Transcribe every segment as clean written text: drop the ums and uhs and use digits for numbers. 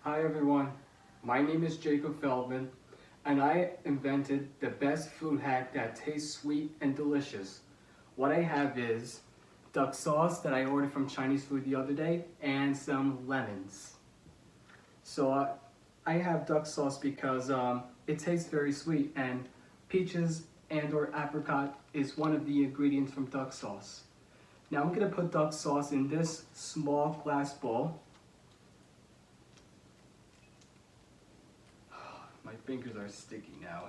Hi everyone, my name is Jacob Feldman and I invented the best food hack that tastes sweet and delicious. What I have is duck sauce that I ordered from Chinese food the other day and some lemons. I have duck sauce because it tastes very sweet and peaches and or apricot is one of the ingredients from duck sauce. Now I'm going to put duck sauce in this small glass bowl. My fingers are sticky now.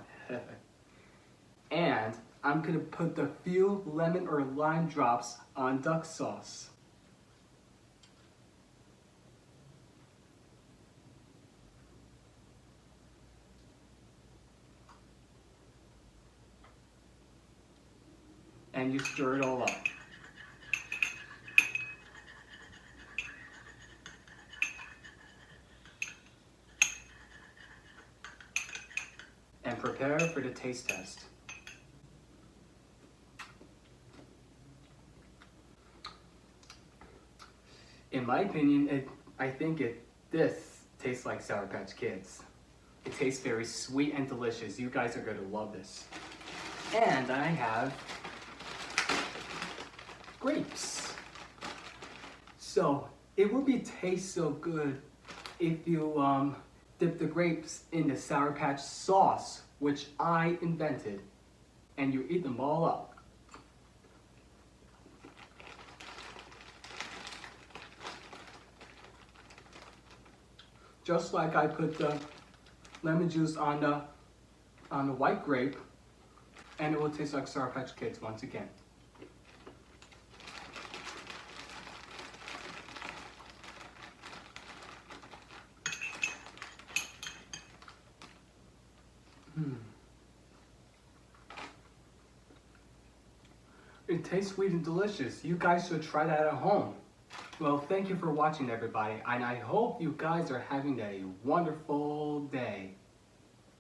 And I'm going to put the few lemon or lime drops on duck sauce. And you stir it all up. And prepare for the taste test. In my opinion, this tastes like Sour Patch Kids. It tastes very sweet and delicious. You guys are going to love this. And I have grapes. So it will taste so good if you dip the grapes in the Sour Patch sauce, which I invented, and you eat them all up. Just like I put the lemon juice on the white grape, and it will taste like Sour Patch Kids once again. It tastes sweet and delicious. You guys should try that at home. Well, thank you for watching, everybody, and I hope you guys are having a wonderful day.